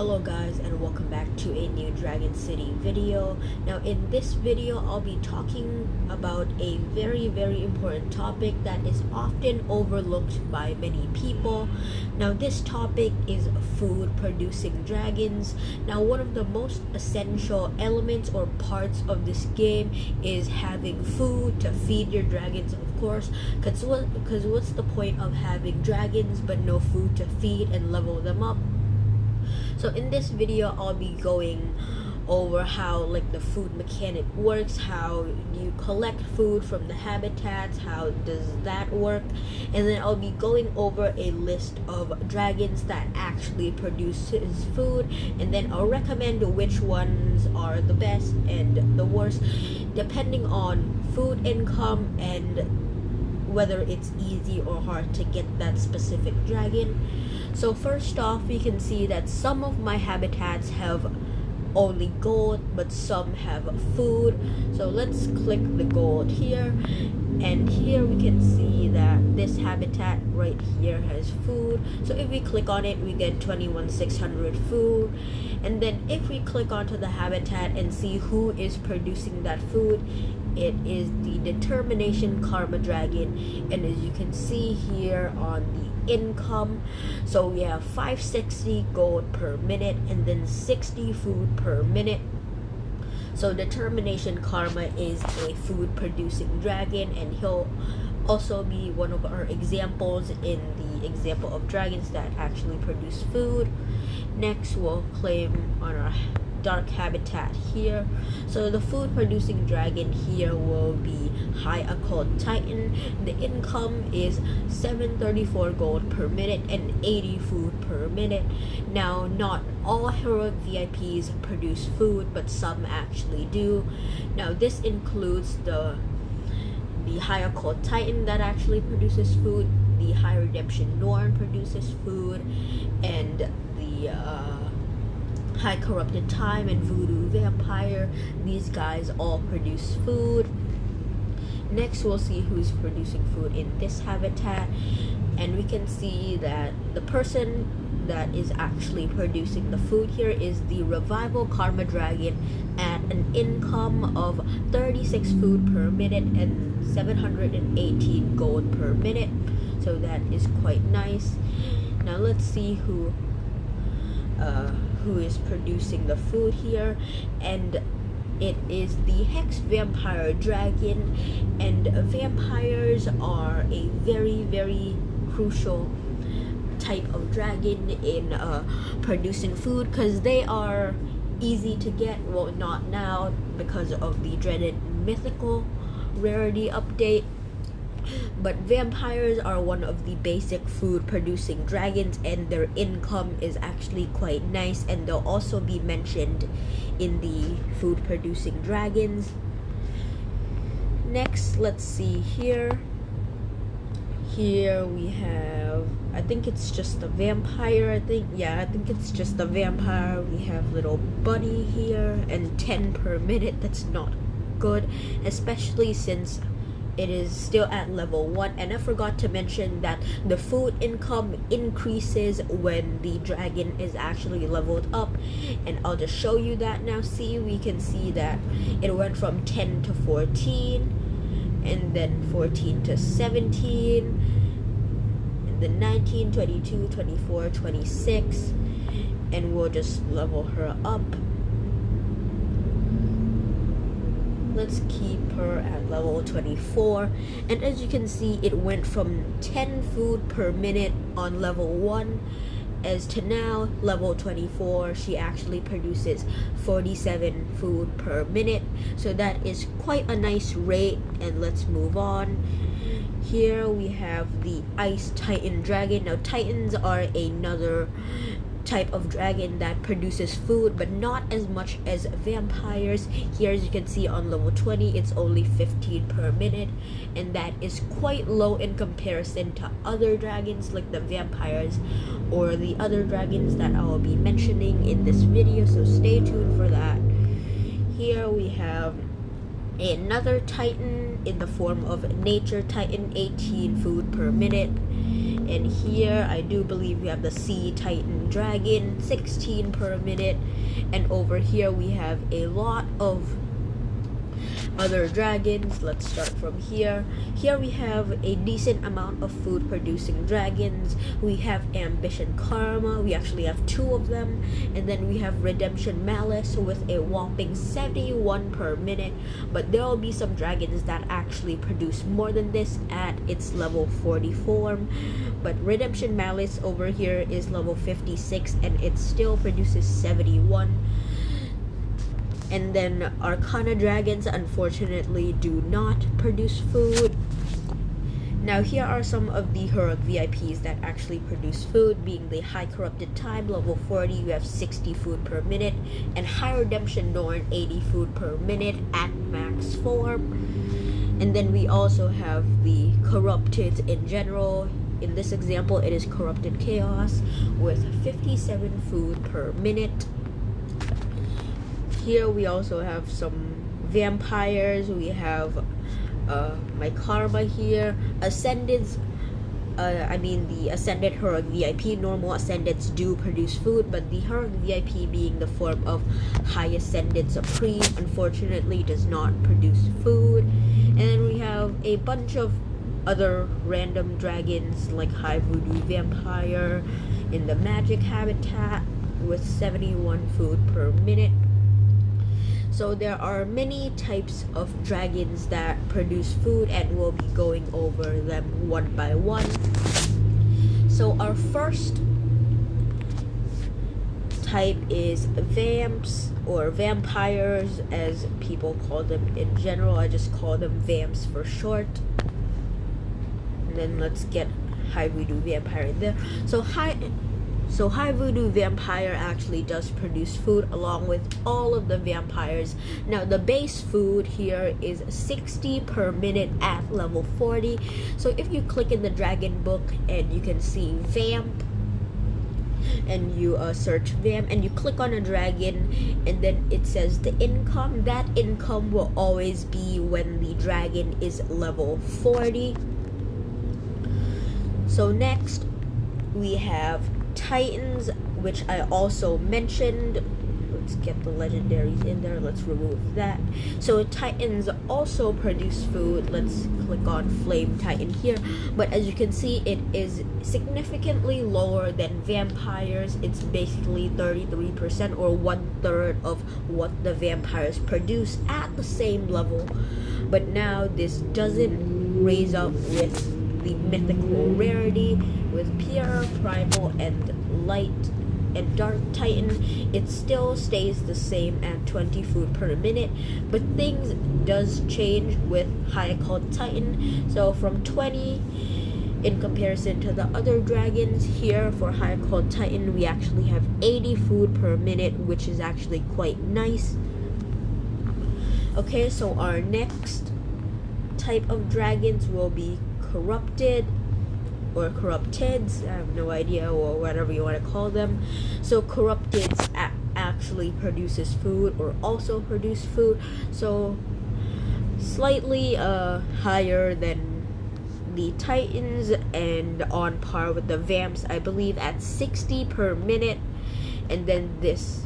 Hello guys, and welcome back to a new Dragon City video. Now in this video I'll be talking about a very important topic that is often overlooked by many people. Now this topic is food producing dragons. Now one of the most essential elements or parts of this game is having food to feed your dragons, of course, because what's the point of having dragons but no food to feed and level them up? So in this video I'll be going over how the food mechanic works, how you collect food from the habitats, how does that work, and then I'll be going over a list of dragons that actually produces food, and then I'll recommend which ones are the best and the worst depending on food income and whether it's easy or hard to get that specific dragon. So first off, we can see that some of my habitats have only gold, but some have food. So let's click the gold here, and here we can see that this habitat right here has food. So if we click on it, we get 21,600 food. And then if we click onto the habitat and see who is producing that food, it is the Determination Karma Dragon. And as you can see here on the income, so we have 560 gold per minute and then 60 food per minute. So Determination Karma is a food producing dragon, and he'll also be one of our examples in the example of dragons that actually produce food. Next, we'll claim on our dark habitat here. So the food producing dragon here will be High Occult Titan. The income is 734 gold per minute and 80 food per minute. Now not all heroic VIPs produce food, but some actually do. Now this includes the High Occult Titan that actually produces food, the High Redemption Norn produces food, and the High Corrupted Time and Voodoo Vampire. These guys all produce food. Next, we'll see who's producing food in this habitat, and we can see that the person that is actually producing the food here is the Revival Karma Dragon at an income of 36 food per minute and 718 gold per minute. So that is quite nice. Now let's see who is producing the food here, and it is the Hex Vampire Dragon. And vampires are a very crucial type of dragon in producing food, because they are easy to get. Well, not now because of the dreaded mythical rarity update, but vampires are one of the basic food producing dragons, and their income is actually quite nice, and they'll also be mentioned in the food producing dragons. Next, let's see here we have, I think it's just a vampire. I think it's just a vampire. We have little bunny here, and 10 per minute. That's not good, especially since it is still at level 1. And I forgot to mention that the food income increases when the dragon is actually leveled up, and I'll just show you that now. See, we can see that it went from 10 to 14, and then 14 to 17, and then 19, 22, 24, 26, and we'll just level her up. Let's keep her at level 24, and as you can see, it went from 10 food per minute on level 1 as to now level 24 she actually produces 47 food per minute. So that is quite a nice rate. And let's move on. Here we have the Ice Titan Dragon. Now Titans are another type of dragon that produces food, but not as much as vampires. Here, as you can see, on level 20 it's only 15 per minute, and that is quite low in comparison to other dragons like the vampires or the other dragons that I will be mentioning in this video, so stay tuned for that. Here we have another Titan in the form of Nature Titan, 18 food per minute, And here I do believe we have the Sea Titan Dragon, 16 per minute. And over here we have a lot of other dragons. Let's start from here. Here we have a decent amount of food producing dragons. We have Ambition Karma, we actually have 2 of them. And then we have Redemption Malice with a whopping 71 per minute. But there will be some dragons that actually produce more than this at its level 40 form. But Redemption Malice over here is level 56 and it still produces 71. And then Arcana dragons unfortunately do not produce food. Now here are some of the heroic VIPs that actually produce food, being the High Corrupted Time, level 40, you have 60 food per minute, and High Redemption Norn, 80 food per minute at max form. And then we also have the Corrupted in general. In this example, it is Corrupted Chaos with 57 food per minute. Here we also have some vampires. We have my Karma here. Ascendants, the Ascended Heroic VIP. Normal Ascendants do produce food, but the Heroic VIP, being the form of High Ascendant Supreme, unfortunately does not produce food. And then we have a bunch of other random dragons like High Voodoo Vampire in the Magic Habitat with 71 food per minute. So there are many types of dragons that produce food, and we'll be going over them one by one. So our first type is vamps, or vampires as people call them in general. I just call them vamps for short. And then let's get High Voodoo Vampire in there. So High Voodoo Vampire actually does produce food along with all of the vampires. Now the base food here is 60 per minute at level 40. So if you click in the dragon book and you can see vamp, and you search vamp and you click on a dragon, and then it says the income, that income will always be when the dragon is level 40. So next we have Titans, which I also mentioned. Let's get the legendaries in there. Let's remove that. So Titans also produce food. Let's click on Flame Titan here. But as you can see, it is significantly lower than vampires. It's basically 33% or 1/3 of what the vampires produce at the same level. But now this doesn't raise up with the mythical rarity. With Pure, Primal, and Light and Dark Titan, it still stays the same at 20 food per minute, but things does change with High Occult Titan. So from 20 in comparison to the other dragons, here for High Occult Titan we actually have 80 food per minute, which is actually quite nice. Okay, so our next type of dragons will be Corrupted or Corrupteds, I have no idea, or whatever you want to call them. So Corrupteds actually produces food, or also produce food, so slightly higher than the Titans and on par with the Vamps, I believe, at 60 per minute. And then this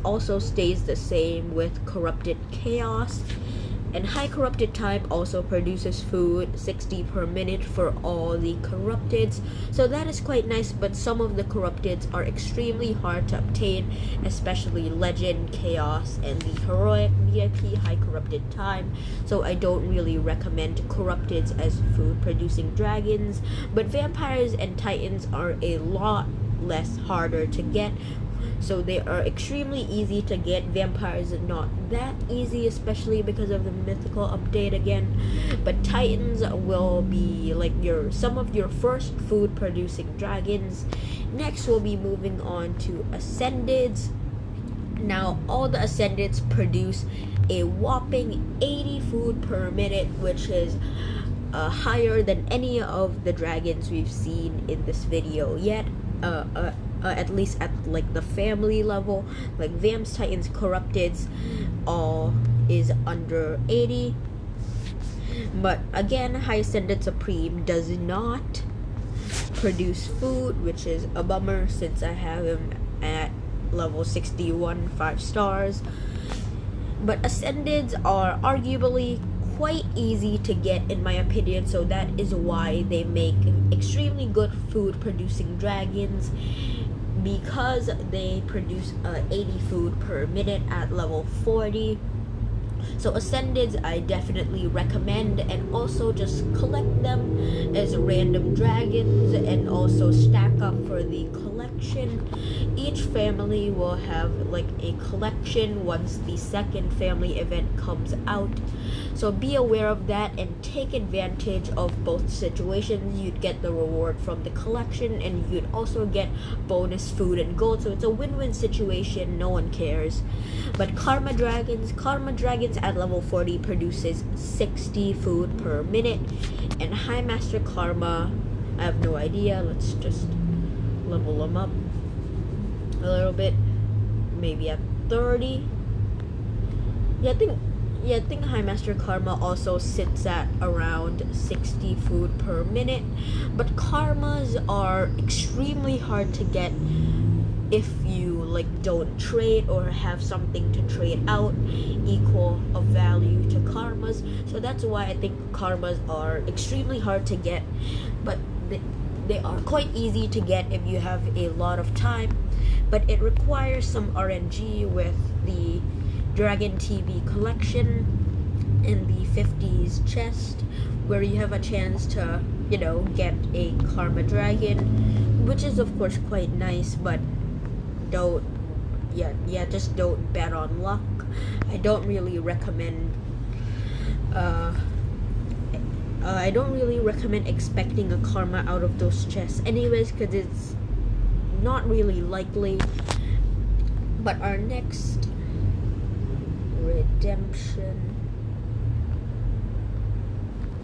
also stays the same with Corrupted Chaos. And High Corrupted Time also produces food, 60 per minute for all the Corrupteds. So that is quite nice, but some of the Corrupteds are extremely hard to obtain, especially Legend, Chaos, and the Heroic VIP High Corrupted Time. So I don't really recommend Corrupteds as food producing dragons. But Vampires and Titans are a lot less harder to get. So they are extremely easy to get. Vampires are not that easy, especially because of the mythical update again. But Titans will be like some of your first food producing dragons. Next we'll be moving on to Ascendeds. Now all the Ascendeds produce a whopping 80 food per minute, which is higher than any of the dragons we've seen in this video yet. At least at like the family level, like Vamps, Titans, Corrupteds, all is under 80. But again, High Ascended Supreme does not produce food, which is a bummer since I have him at level 61, 5 stars. But Ascendeds are arguably quite easy to get in my opinion, so that is why they make extremely good food producing dragons, because they produce 80 food per minute at level 40. So Ascendeds I definitely recommend, and also just collect them as random dragons and also stack up for the collection. Each family will have like a collection once the second family event comes out. So be aware of that and take advantage of both situations. You'd get the reward from the collection and you'd also get bonus food and gold. So it's a win-win situation, no one cares. But Karma Dragons at level 40 produces 60 food per minute. And High Master Karma, I have no idea. Let's just level them up a little bit. Maybe at 30. I think High Master Karma also sits at around 60 food per minute. But Karmas are extremely hard to get if you like don't trade or have something to trade out equal of value to Karmas. So that's why I think Karmas are extremely hard to get, but they are quite easy to get if you have a lot of time. But it requires some RNG with the Dragon TV collection in the 50s chest, where you have a chance to, you know, get a Karma Dragon, which is of course quite nice, but just don't bet on luck. I don't really recommend expecting a Karma out of those chests anyways, because it's not really likely. But our next redemption,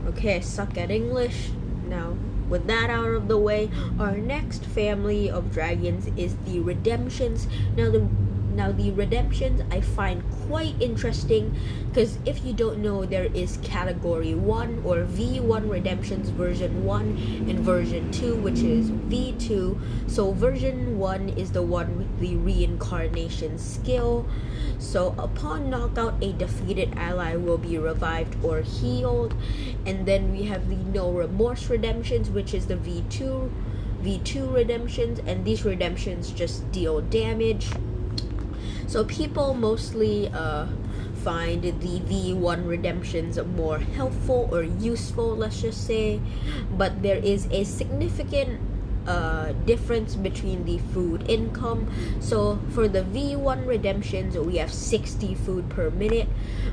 okay, I suck at English. Now with that out of the way, our next family of dragons is the Redemptions. Now the Redemptions I find quite interesting, because if you don't know, there is category 1 or V1 Redemptions version 1 and version 2, which is V2. So version 1 is the one with the reincarnation skill. So upon knockout, a defeated ally will be revived or healed. And then we have the No Remorse Redemptions, which is the V2 Redemptions, and these redemptions just deal damage. So people mostly find the V1 redemptions more helpful or useful, let's just say. But there is a significant difference between the food income. So for the V1 redemptions, we have 60 food per minute.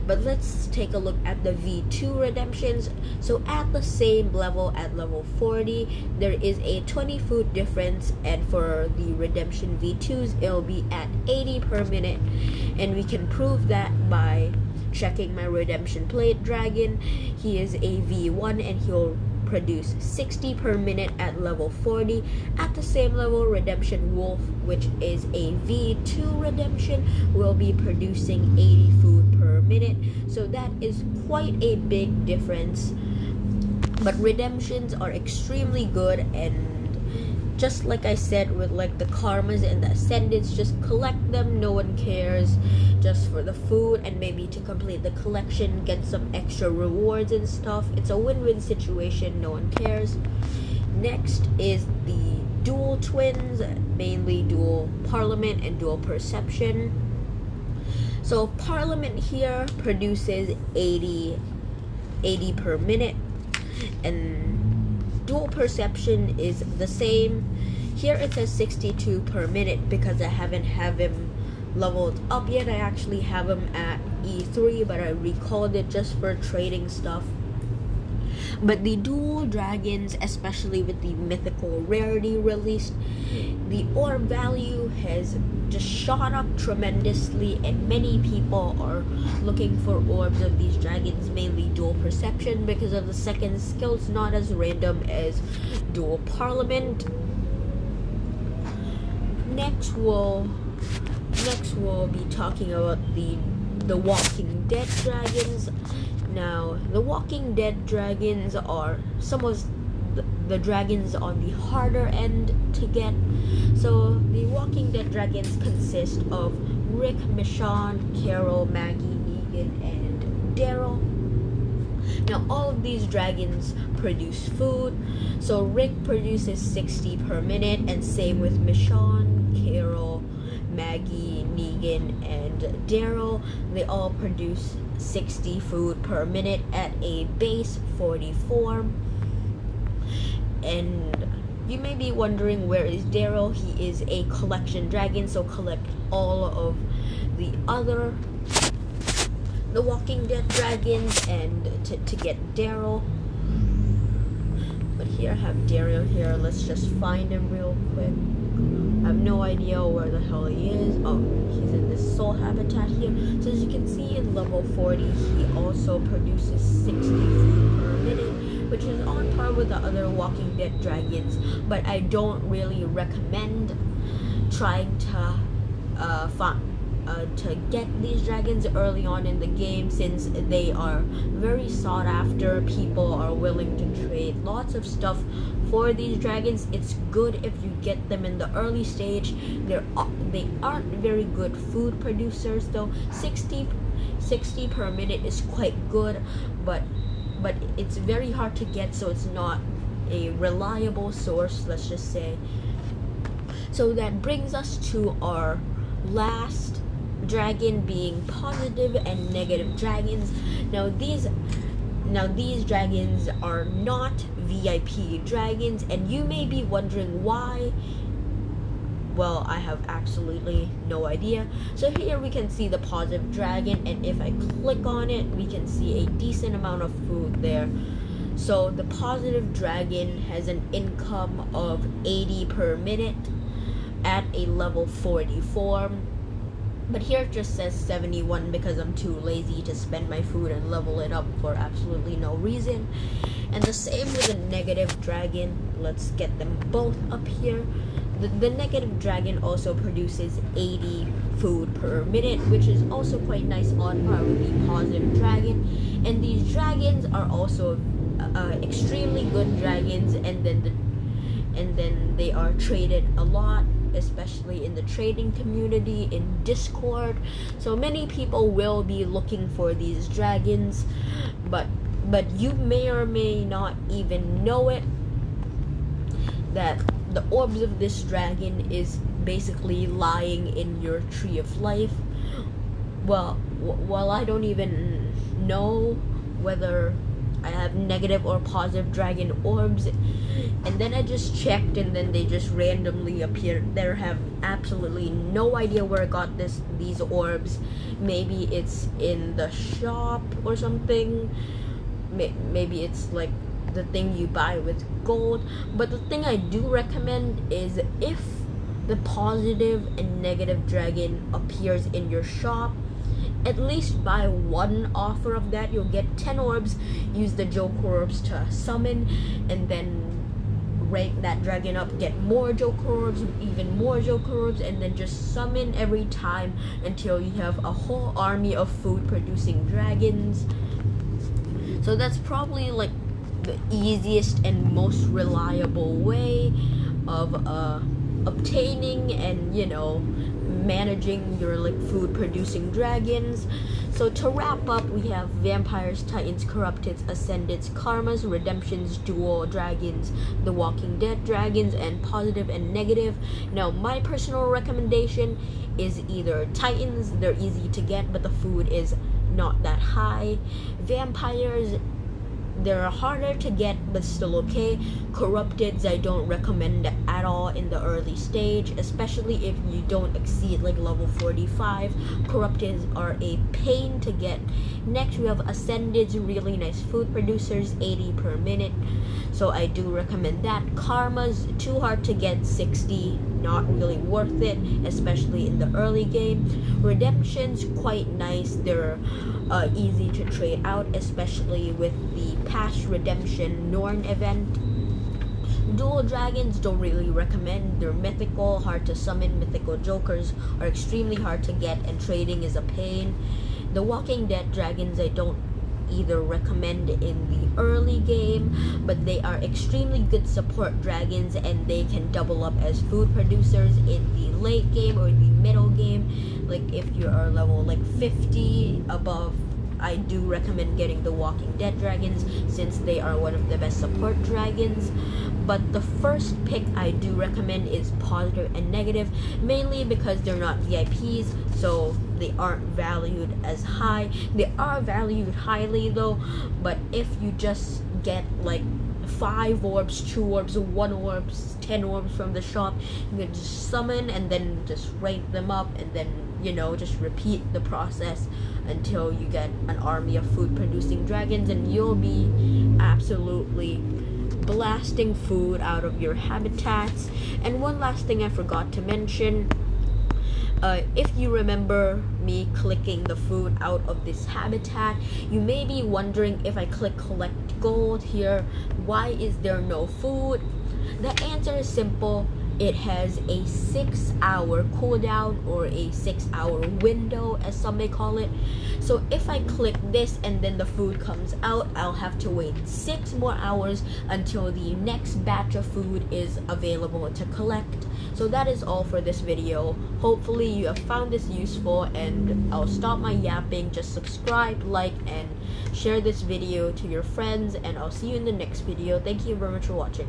But let's take a look at the V2 redemptions. So at the same level, at level 40, there is a 20 food difference, and for the redemption V2s, it'll be at 80 per minute. And we can prove that by checking my redemption plate dragon. He is a V1 and he'll produce 60 per minute at level 40. At the same level, Redemption Wolf, which is a V2 redemption, will be producing 80 food per minute. So that is quite a big difference. But redemptions are extremely good, and just like I said with like the Karmas and the Ascendants, just collect them, no one cares, just for the food and maybe to complete the collection, get some extra rewards and stuff. It's a win-win situation, no one cares. Next is the Dual Twins, mainly Dual Parliament and Dual Perception. So Parliament here produces 80 per minute, and Dual Perception is the same. Here it says 62 per minute because I haven't have him leveled up yet. I actually have him at E3, but I recalled it just for trading stuff. But the dual dragons, especially with the mythical rarity released, the orb value has just shot up tremendously, and many people are looking for orbs of these dragons, mainly Dual Perception, because of the second skill. It's not as random as Dual Parliament. Next we'll be talking about the Walking Dead dragons. Now, the Walking Dead dragons are some of the dragons on the harder end to get. So, the Walking Dead dragons consist of Rick, Michonne, Carol, Maggie, Negan, and Daryl. Now, all of these dragons produce food. So, Rick produces 60 per minute, and same with Michonne, Carol, Maggie, Negan, and Daryl. They all produce 60 food per minute at a base 44. And you may be wondering, where is Daryl? He is a collection dragon, so collect all of the other The Walking Dead dragons and to get Daryl. But here I have Daryl here. Let's just find him real quick. I have no idea where the hell he is. Oh, he's in this soul habitat here. So as you can see, in level 40, he also produces 60 food per minute, which is on par with the other Walking Dead dragons. But I don't really recommend trying to get these dragons early on in the game, since they are very sought after. People are willing to trade lots of stuff for these dragons. It's good if you get them in the early stage. They aren't very good food producers though. 60 per minute is quite good, but it's very hard to get, so it's not a reliable source, let's just say. So that brings us to our last dragon, being positive and negative dragons. Now these dragons are not VIP dragons, and you may be wondering why. Well, I have absolutely no idea. So here we can see the positive dragon, and if I click on it, we can see a decent amount of food there. So the positive dragon has an income of 80 per minute at a level 44. But here it just says 71 because I'm too lazy to spend my food and level it up for absolutely no reason. And the same with the negative dragon. Let's get them both up here. The negative dragon also produces 80 food per minute, which is also quite nice, on par with the positive dragon. And these dragons are also extremely good dragons, and then they are traded a lot, especially in the trading community in Discord. So many people will be looking for these dragons, but you may or may not even know it, that the orbs of this dragon is basically lying in your tree of life. Well, I don't even know whether I have negative or positive dragon orbs, and then I just checked, and then they just randomly appeared there. Have absolutely no idea where I got these orbs. Maybe it's in the shop or something. Maybe it's like the thing you buy with gold. But the thing I do recommend is, if the positive and negative dragon appears in your shop, at least buy one offer of that. You'll get 10 orbs. Use the Joker orbs to summon, and then rank that dragon up, get more Joker orbs, even more Joker orbs, and then just summon every time until you have a whole army of food producing dragons. So that's probably like the easiest and most reliable way of obtaining and managing your food producing dragons. So to wrap up, we have vampires, titans, corrupteds, ascendants, karmas, redemptions, dual dragons, the Walking Dead dragons, and positive and negative. Now my personal recommendation is either titans. They're easy to get, but the food is not that high. Vampires, they're harder to get, but still okay. Corrupteds, I don't recommend at all in the early stage, especially if you don't exceed level 45. Corrupteds are a pain to get. Next, we have Ascendeds, really nice food producers, 80 per minute. So I do recommend that. Karmas, too hard to get, 60, not really worth it, especially in the early game. Redemptions, quite nice. They're easy to trade out, especially with the past redemption Norn event. Dual dragons, don't really recommend. They're mythical, hard to summon. Mythical jokers are extremely hard to get, and trading is a pain. The Walking Dead dragons, I don't either recommend in the early game, but they are extremely good support dragons, and they can double up as food producers in the late game or the middle game. Like if you are level like 50 above, I do recommend getting the Walking Dead dragons, since they are one of the best support dragons. But the first pick I do recommend is Positive and Negative, mainly because they're not VIPs, so they aren't valued as high. They are valued highly though, but if you just get like 5 orbs, 2 orbs, 1 orbs, 10 orbs from the shop, you can just summon and then just rank them up, and then, you know, just repeat the process until you get an army of food producing dragons, and you'll be absolutely blasting food out of your habitats. And one last thing I forgot to mention, if you remember me clicking the food out of this habitat, you may be wondering, if I click collect gold here, why is there no food? The answer is simple. It has a 6-hour cooldown, or a 6-hour window as some may call it. So if I click this and then the food comes out, I'll have to wait 6 more hours until the next batch of food is available to collect. So that is all for this video. Hopefully you have found this useful, and I'll stop my yapping. Just subscribe, like, and share this video to your friends, and I'll see you in the next video. Thank you very much for watching.